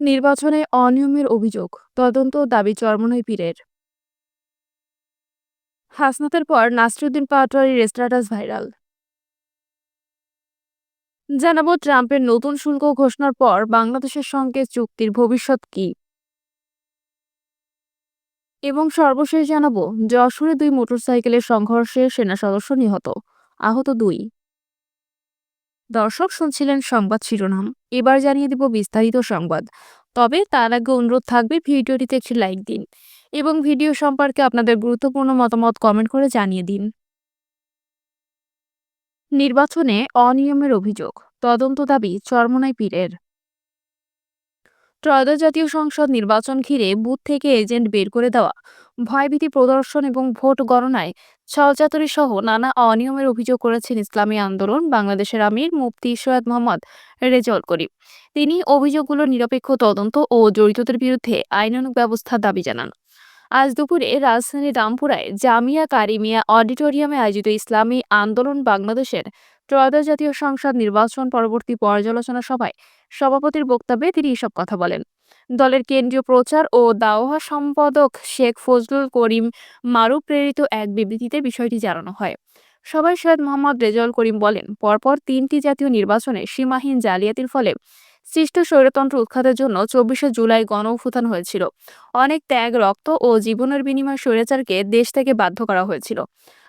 নির্বাচনে অনিয়মের অভিযোগ, তদন্ত দাবি চরমোনাই পীরের। হাসনাতের পর নাসিরুদ্দিন পাটোয়ারির স্ট্যাটাস ভাইরাল। জানাবো ট্রাম্পের নতুন শুল্ক ঘোষণার পর বাংলাদেশের সঙ্গে চুক্তির ভবিষ্যৎ কি, এবং সর্বশেষ জানাবো যশোরে দুই মোটরসাইকেলের সংঘর্ষে সেনা সদস্য নিহত, আহত দুই। দর্শক শুনছিলেন সংবাদ শিরোনাম, এবার জানিয়ে দিব বিস্তারিত সংবাদ। তবে তার আগে অনুরোধ থাকবে ভিডিওটিতে একটি লাইক দিন এবং ভিডিও সম্পর্কে আপনাদের গুরুত্বপূর্ণ মতামত কমেন্ট করে জানিয়ে দিন। নির্বাচনে অনিয়মের অভিযোগ, তদন্ত দাবি চরমোনাই পীরের। ত্রয়োদশ জাতীয় সংসদ নির্বাচন ঘিরে বুথ থেকে এজেন্ট বের করে দেওয়া, ভয়ভীতি প্রদর্শন এবং ভোট গণনায় ছলচাতুরি সহ নানা অনিয়মের অভিযোগ করেছেন ইসলামী আন্দোলন বাংলাদেশের আমির মুফতি সৈয়দ মোহাম্মদ রেজাউল করিম। তিনি অভিযোগগুলোর নিরপেক্ষ তদন্ত ও জড়িতদের বিরুদ্ধে আইনানুগ ব্যবস্থার দাবি জানান। আজ দুপুরে রাজধানীর রামপুরায় জামিয়া কারিমিয়া অডিটোরিয়ামে আয়োজিত ইসলামী আন্দোলন বাংলাদেশের ত্রয়োদশ জাতীয় সংসদ নির্বাচন পরবর্তী পর্যালোচনা সভায় সভাপতির বক্তব্যে তিনি এসব কথা বলেন। দলের কেন্দ্রীয় প্রচার ও দাওহা সম্পাদক শেখ ফজলুল করিম মারুফ প্রেরিত এক বিবৃতিতে বিষয়টি জানানো হয়। সভায় সৈয়দ মোহাম্মদ রেজাউল করিম বলেন, পরপর তিনটি জাতীয় নির্বাচনে সীমাহীন জালিয়াতির ফলে সৃষ্ট স্বৈরতন্ত্র উৎখাতের জন্য ২৪শে জুলাই গণঅভ্যুত্থান হয়েছিল। অনেক ত্যাগ, রক্ত ও জীবনের বিনিময়ে স্বৈরাচারকে দেশ থেকে বাধ্য করা হয়েছিল।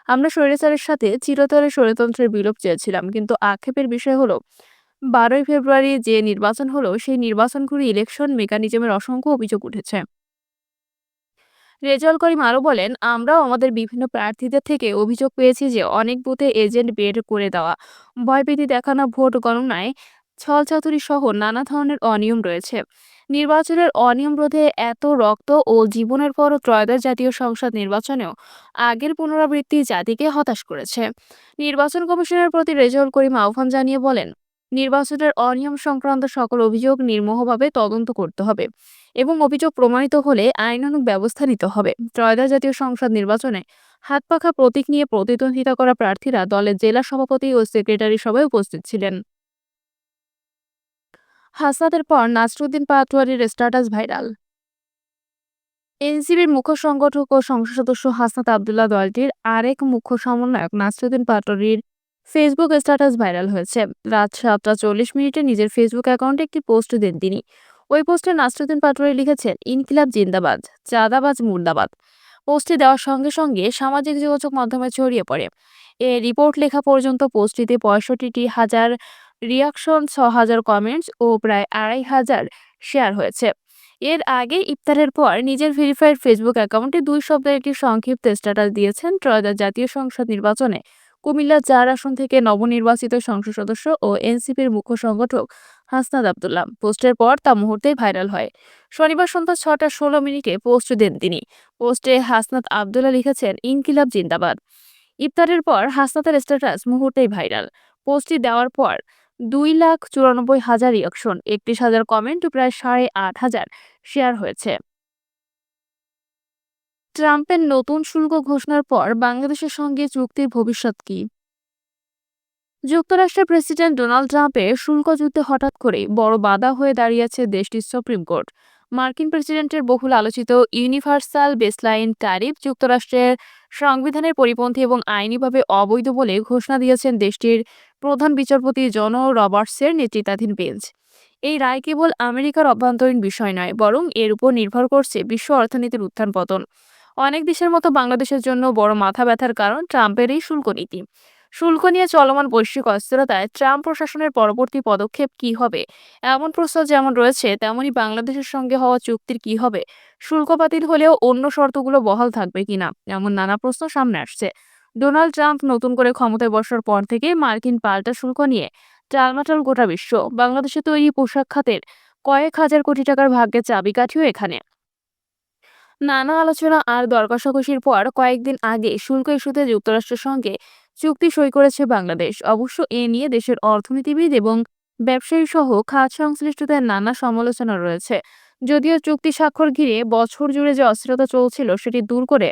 আমরা স্বৈরাচারের সাথে চিরতরে স্বৈরতন্ত্রের বিলোপ চেয়েছিলাম, কিন্তু আক্ষেপের বিষয় হলো ১২ই ফেব্রুয়ারি যে নির্বাচন হলো সেই নির্বাচন ঘুরে ইলেকশন মেকানিজমের অসংখ্য অভিযোগ উঠেছে। রেজাউল করিম আরও বলেন, আমরাও আমাদের বিভিন্ন প্রার্থীদের থেকে অভিযোগ পেয়েছি যে অনেক বুথে এজেন্ট বের করে দেওয়া, ভয়ভীতি দেখানো, ভোট গণনায় ছলচাতুরি সহ নানা ধরনের অনিয়ম রয়েছে। নির্বাচনের অনিয়ম রোধে এত রক্ত ও জীবনের পরও ত্রয়োদশ জাতীয় সংসদ নির্বাচনেও আগের পুনরাবৃত্তি জাতিকে হতাশ করেছে। নির্বাচন কমিশনের প্রতি রেজাউল করিম আহ্বান জানিয়ে বলেন, নির্বাচনের অনিয়ম সংক্রান্ত সকল অভিযোগ নির্মোহভাবে তদন্ত করতে হবে এবং অভিযোগ প্রমাণিত হলে আইনানুগ ব্যবস্থা নিতে হবে। ত্রয়োদশ জাতীয় সংসদ নির্বাচনে হাতপাখা প্রতীক নিয়ে প্রতিদ্বন্দ্বিতা করা প্রার্থীরা দলের জেলা সভাপতি ও সেক্রেটারি সভায় উপস্থিত ছিলেন। হাসনাতের পর নাসিরুদ্দিন পাটোয়ারির স্ট্যাটাস ভাইরাল। এনসিবির মুখ্য সংগঠক ও সংসদ সদস্য হাসনাত আবদুল্লাহ দলটির আরেক মুখ্য সমন্বয়ক নাসিরুদ্দিন পাটোয়ারির ফেসবুক স্ট্যাটাস ভাইরাল হয়েছে। রাত ৭টা ৪০ মিনিটে নিজের ফেসবুক অ্যাকাউন্টে একটি পোস্ট দেন তিনি। ওই পোস্টে নাসিরুদ্দিন পাটোয়ারি লিখেছেন, ইনকিলাব জিন্দাবাদ, চাঁদাবাজ মুর্দাবাদ। পোস্টটি দেওয়ার সঙ্গে সঙ্গে সামাজিক যোগাযোগ মাধ্যমে ছড়িয়ে পড়ে। রিপোর্ট লেখা পর্যন্ত পোস্টটিতে ৬৫,০০০ রিয়াকশন, ৬,০০০ কমেন্টস ও প্রায় ২,৫০০ শেয়ার হয়েছে। এর আগে ইফতারের পর নিজের ভেরিফাইড ফেসবুক অ্যাকাউন্টে ২ শব্দের একটি সংক্ষিপ্ত স্ট্যাটাস দিয়েছেন ত্রয়োদশ জাতীয় সংসদ নির্বাচনে কুমিল্লা ৪ আসন থেকে নবনির্বাচিত সংসদ সদস্য ও এনসিপির মুখ্য সংগঠক হাসনাত আবদুল্লাহ। পোস্টের পর তা মুহূর্তেই ভাইরাল হয়। শনিবার সন্ধ্যা ৬টা ১৬ মিনিটে পোস্ট দেন তিনি। পোস্টে হাসনাত আবদুল্লাহ লিখেছেন, ইনকিলাব জিন্দাবাদ। ইফতারের পর হাসনাতের স্ট্যাটাস মুহূর্তেই ভাইরাল। পোস্টটি দেওয়ার পর ২,৯৪,০০০ রিয়াকশন, ৩১,০০০ কমেন্ট ও প্রায় ৮,৫০০ শেয়ার হয়েছে। ট্রাম্পের নতুন শুল্ক ঘোষণার পর বাংলাদেশের সঙ্গে চুক্তির ভবিষ্যৎ কি? যুক্তরাষ্ট্রের প্রেসিডেন্ট ডোনাল্ড ট্রাম্পের শুল্ক যুদ্ধে হঠাৎ করেই বড় বাধা হয়ে দাঁড়িয়েছে দেশটির সুপ্রিম কোর্ট। মার্কিন প্রেসিডেন্টের বহুল আলোচিত ইউনিভার্সাল বেসলাইন ট্যারিফ যুক্তরাষ্ট্রের সংবিধানের পরিপন্থী এবং আইনিভাবে অবৈধ বলে ঘোষণা দিয়েছেন দেশটির প্রধান বিচারপতি জন রবার্টসের নেতৃত্বাধীন বেঞ্চ। এই রায় কেবল আমেরিকার অভ্যন্তরীণ বিষয় নয়, বরং এর উপর নির্ভর করছে বিশ্ব অর্থনীতির উত্থান পতন। অনেক দেশের মতো বাংলাদেশের জন্য বড় মাথা ব্যথার কারণ ট্রাম্পের এই শুল্ক নীতি। শুল্ক নিয়ে চলমান বৈশ্বিক অস্থিরতায় ট্রাম্প প্রশাসনের পরবর্তী পদক্ষেপ কি হবে, এমন প্রশ্ন যেমন রয়েছে, তেমনি বাংলাদেশের সঙ্গে হওয়া চুক্তির কি হবে, শুল্ক বাতিল হলেও অন্য শর্তগুলো বহাল থাকবে কিনা, এমন নানা প্রশ্ন সামনে আসছে। ডোনাল্ড ট্রাম্প নতুন করে ক্ষমতায় বসার পর থেকে মার্কিন পাল্টা শুল্ক নিয়ে টালমাটাল গোটা বিশ্ব। বাংলাদেশে তৈরি পোশাক খাতের কয়েক হাজার কোটি টাকার ভাগ্যের চাবিকাঠিও এখানে। নানা আলোচনা আর দর কষাকষির পর কয়েকদিন আগে শুল্ক ইস্যুতে যুক্তরাষ্ট্রের সঙ্গে চুক্তি সই করেছে বাংলাদেশ। অবশ্য এ নিয়ে দেশের অর্থনীতিবিদ এবং ব্যবসায়ী সহ খাত সংশ্লিষ্টদের নানা সমালোচনা রয়েছে। যদিও চুক্তি স্বাক্ষর ঘিরে বছর জুড়ে যে অস্থিরতা চলছিল সেটি দূর করে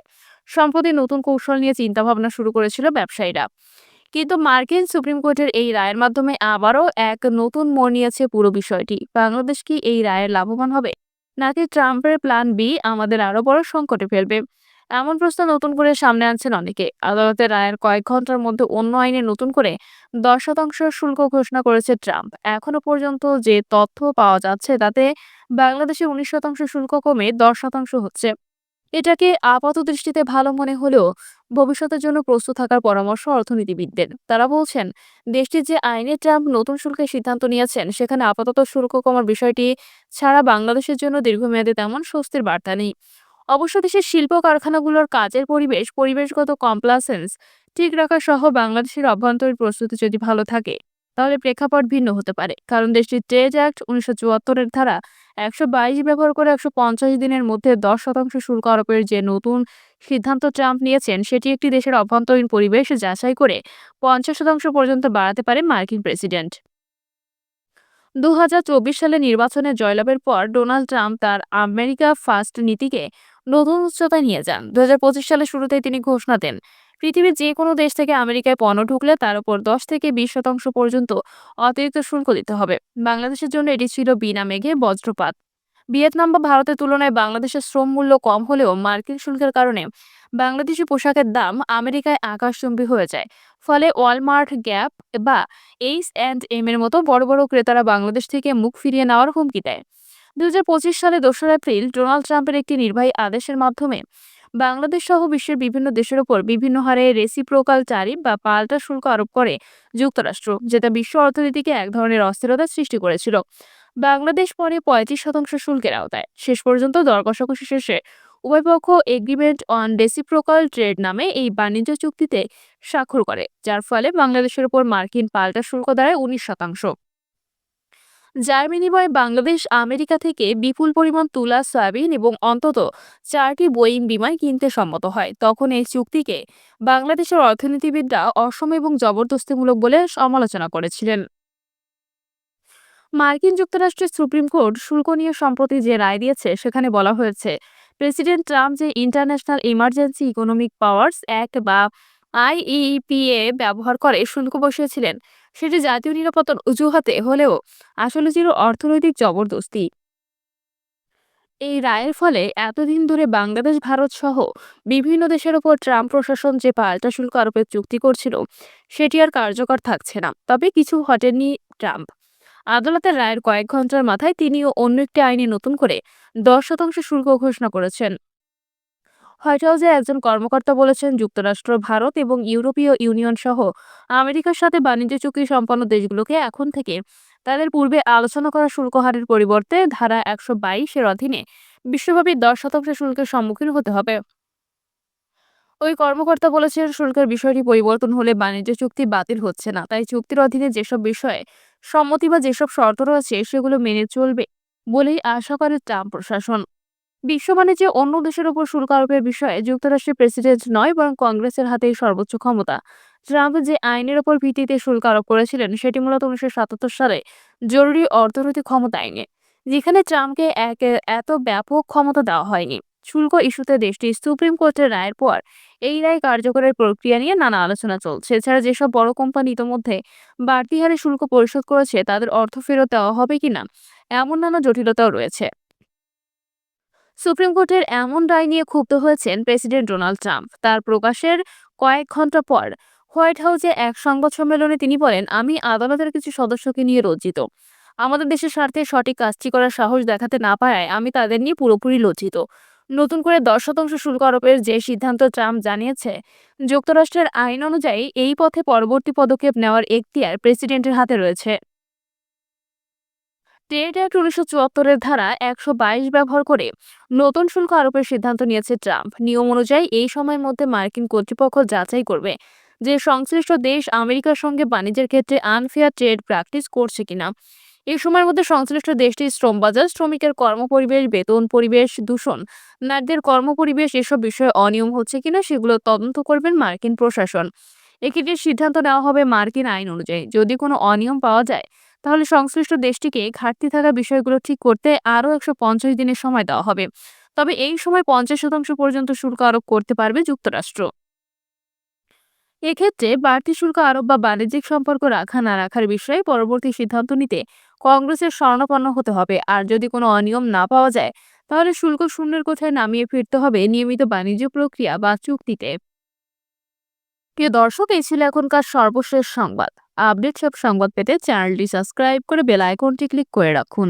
সম্প্রতি নতুন কৌশল নিয়ে চিন্তাভাবনা শুরু করেছিল ব্যবসায়ীরা। কিন্তু মার্কিন সুপ্রিম কোর্টের এই রায়ের মাধ্যমে আবারও এক নতুন মোড় নিয়েছে পুরো বিষয়টি। বাংলাদেশ কি এই রায়ের লাভবান হবে, নাকি ট্রাম্পের প্ল্যান বি আমাদের আরো বড় সংকটে ফেলবে? এমন প্রশ্ন নতুন করে সামনে আনছেন অনেকে। আদালতের রায়ের কয়েক ঘন্টার মধ্যে অন্য আইনে নতুন করে 10% শুল্ক ঘোষণা করেছে ট্রাম্প। এখনো পর্যন্ত যে তথ্য পাওয়া যাচ্ছে তাতে বাংলাদেশে 19% শুল্ক কমে 10% হচ্ছে। এটাকে আপাতদৃষ্টিতে ভালো মনে হলেও ভবিষ্যতের জন্য প্রস্তুত থাকার পরামর্শ অর্থনীতিবিদদের। তারা বলছেন, দেশটির যে আইনে ট্রাম্প নতুন শুল্কের সিদ্ধান্ত নিয়েছেন সেখানে আপাতত শুল্ক কমার বিষয়টি ছাড়া বাংলাদেশের জন্য দীর্ঘমেয়াদে তেমন স্বস্তির বার্তা নেই। অবশ্য দেশের শিল্প কারখানাগুলোর কাজের পরিবেশগত কমপ্লাসেন্স ঠিক রাখা সহ বাংলাদেশের অভ্যন্তরীণ প্রস্তুতি যদি ভালো থাকে, তাহলে প্রেক্ষাপট ভিন্ন হতে পারে। কারণ দেশটির ট্রেড অ্যাক্ট 1974-এর ধারা 122 ব্যবহার করে 150 দিনের মধ্যে 10% শুল্ক আরোপের যে নতুন সিদ্ধান্ত ট্রাম্প নিয়েছেন, সেটি একটি দেশের অভ্যন্তরীণ পরিবেশ যাচাই করে 50% পর্যন্ত বাড়াতে পারে মার্কিন প্রেসিডেন্ট। 2024 সালে নির্বাচনে জয়লাভের পর ডোনাল্ড ট্রাম্প তার আমেরিকা ফার্স্ট নীতিকে নতুন উচ্চতায় নিয়ে যান। 2025 সালের শুরুতেই তিনি ঘোষণা দেন, পৃথিবীর যে কোনো দেশ থেকে আমেরিকায় পণ্য ঢুকলে তার উপর 10 থেকে 20% পর্যন্ত অতিরিক্ত শুল্ক দিতে হবে। বাংলাদেশের জন্য এটি ছিল বিনা মেঘে বজ্রপাত। ভিয়েতনাম বা ভারতের তুলনায় বাংলাদেশের শ্রম মূল্য কম হলেও মার্কিন শুল্কের কারণে বাংলাদেশি পোশাকের দাম আমেরিকায় আকাশচুম্বী হয়ে যায়। ফলে ওয়ালমার্ট, গ্যাপ বা H&M এর মতো বড় বড় ক্রেতারা বাংলাদেশ থেকে মুখ ফিরিয়ে নেওয়ার হুমকি দেয়। 2025 সালে 2 এপ্রিল ডোনাল্ড ট্রাম্পের একটি নির্বাহী আদেশের মাধ্যমে বাংলাদেশ সহ বিশ্বের বিভিন্ন দেশের উপর বিভিন্ন হারে রেসিপ্রোকাল ট্যারিফ বা পাল্টা শুল্ক আরোপ করে যুক্তরাষ্ট্র, যেটা বিশ্ব অর্থনীতিকে এক ধরনের অস্থিরতার সৃষ্টি করেছিল। বাংলাদেশ পরে 35% শুল্কের আওতায়। শেষ পর্যন্ত দর কষাকষি শেষে উভয়পক্ষ এগ্রিমেন্ট অন রেসিপ্রোকাল ট্রেড নামে এই বাণিজ্য চুক্তিতে স্বাক্ষর করে, যার ফলে বাংলাদেশের উপর মার্কিন পাল্টা শুল্ক দাঁড়ায় 19%। যার বিনিময়ে বাংলাদেশ আমেরিকা থেকে বিপুল পরিমাণ তুলা, সয়াবিন এবং অন্তত 4টি বোয়িং বিমান কিনতে সম্মত হয়। তখন এই চুক্তিকে বাংলাদেশের অর্থনীতিবিদরা অসম এবং জবরদস্তিমূলক বলে সমালোচনা করেছিলেন। মার্কিন যুক্তরাষ্ট্রের সুপ্রিম কোর্ট শুল্ক নিয়ে সম্প্রতি যে রায় দিয়েছে সেখানে বলা হয়েছে, প্রেসিডেন্ট ট্রাম্প যে international emergency economic powers act বা আইইপিএ ব্যবহার করে শুল্ক বসিয়েছিলেন, সেটি জাতীয় নিরাপত্তার অজুহাতে হলেও আসলে ছিল অর্থনৈতিক জবরদস্তি। এই রায়ের ফলে এতদিন ধরে বাংলাদেশ, ভারত সহ বিভিন্ন দেশের ওপর ট্রাম্প প্রশাসন যে পাল্টা শুল্ক আরোপের চুক্তি করছিল, সেটি আর কার্যকর থাকছে না। তবে কিছু হটেননি ট্রাম্প। আদালতের রায়ের কয়েক ঘন্টার মাথায় তিনিও অন্য একটি আইনে নতুন করে 10% শুল্ক ঘোষণা করেছেন। হোয়াইট হাউসে একজন কর্মকর্তা বলেছেন, যুক্তরাষ্ট্র, ভারত এবং ইউরোপীয় ইউনিয়ন সহ আমেরিকার সাথে বাণিজ্য চুক্তি সম্পন্ন দেশগুলোকে এখন থেকে তাদের পূর্বে আলোচনা করা শুল্ক হারের পরিবর্তে ধারা 122-এর অধীনে বিশ্বব্যাপী 10% শুল্কের সম্মুখীন হতে হবে। ওই কর্মকর্তা বলেছেন, শুল্কের বিষয়টি পরিবর্তন হলে বাণিজ্য চুক্তি বাতিল হচ্ছে না, তাই চুক্তির অধীনে যেসব বিষয়ে সম্মতি বা যেসব শর্ত রয়েছে সেগুলো মেনে চলবে বলেই আশা করে ট্রাম্প প্রশাসন। বিশ্ব বাণিজ্যে অন্য দেশের উপর শুল্ক আরোপের বিষয়ে যুক্তরাষ্ট্রের প্রেসিডেন্ট নয়, বরং কংগ্রেসের হাতেই সর্বোচ্চ ক্ষমতা। ট্রাম্প যে আইনের ওপর ভিত্তিতে শুল্ক আরোপ করেছিলেন সেটি মূলত 1977 সালে জরুরি অর্থনৈতিক ক্ষমতা আইনে, যেখানে ট্রাম্পকে এত ব্যাপক ক্ষমতা দেওয়া হয়নি। শুল্ক ইস্যুতে দেশটির সুপ্রিম কোর্টের রায়ের পর এই রায় কার্যকরের প্রক্রিয়া নিয়ে নানা আলোচনা চলছে। এছাড়া যেসব বড় কোম্পানি ইতোমধ্যে বাড়তি হারে শুল্ক পরিশোধ করেছে তাদের অর্থ ফেরত দেওয়া হবে কিনা, এমন নানা জটিলতাও রয়েছে। সুপ্রিম কোর্টের এমন রায় নিয়ে ক্ষুব্ধ হয়েছেন প্রেসিডেন্ট ডোনাল্ড ট্রাম্প। তার প্রকাশের কয়েক ঘন্টা পর হোয়াইট হাউসে এক সংবাদ সম্মেলনে তিনি বলেন, আমি আদালতের কিছু সদস্যকে নিয়ে লজ্জিত। আমাদের দেশের স্বার্থে সঠিক কাজটি করার সাহস দেখাতে না পারায় আমি তাদের নিয়ে পুরোপুরি লজ্জিত। নতুন করে 10% শুল্ক আরোপের যে সিদ্ধান্ত ট্রাম্প জানিয়েছে, যুক্তরাষ্ট্রের আইন অনুযায়ী এই পথে পরবর্তী পদক্ষেপ নেওয়ার এখতিয়ার প্রেসিডেন্টের হাতে রয়েছে। ট্রেড অ্যাক্ট 1974-এর ধারা 122 ব্যবহার করে নতুন শুল্ক আরোপের সিদ্ধান্ত নিয়েছে ট্রাম্প। নিয়ম অনুযায়ী এই সময়ের মধ্যে মার্কিন কর্তৃপক্ষ যাচাই করবে যে সংশ্লিষ্ট দেশ আমেরিকার সঙ্গে বাণিজ্যের ক্ষেত্রে আনফেয়ার ট্রেড প্র্যাকটিস করছে কিনা। এই সময়ের মধ্যে সংশ্লিষ্ট দেশটির শ্রমবাজার, শ্রমিকের কর্মপরিবেশ, বেতন, পরিবেশ দূষণ, নারীদের কর্মপরিবেশ এসব বিষয়ে অনিয়ম হচ্ছে কিনা সেগুলো তদন্ত করবেন মার্কিন প্রশাসন। এক্ষেত্রে সিদ্ধান্ত নেওয়া হবে মার্কিন আইন অনুযায়ী। যদি কোনো অনিয়ম পাওয়া যায়, তাহলে সংশ্লিষ্ট দেশটিকে ঘাটতি থাকা বিষয়গুলো ঠিক করতে আরও 150 দিনের সময় দেওয়া হবে। তবে এই সময় 50% পর্যন্ত শুল্ক আরোপ করতে পারবে যুক্তরাষ্ট্র। এক্ষেত্রে বাড়তি শুল্ক আরোপ বা বাণিজ্যিক সম্পর্ক রাখা না রাখার বিষয়ে পরবর্তী সিদ্ধান্ত নিতে কংগ্রেসের শরণাপন্ন হতে হবে। আর যদি কোনো অনিয়ম না পাওয়া যায়, তাহলে শুল্ক শূন্যের কোঠায় নামিয়ে ফিরতে হবে নিয়মিত বাণিজ্য প্রক্রিয়া বা চুক্তিতে। প্রিয় দর্শক, এই ছিল এখনকার সর্বশেষ সংবাদ। আপডেট সব সংবাদ পেতে চ্যানেলটি সাবস্ক্রাইব করে বেল আইকনটি ক্লিক করে রাখুন।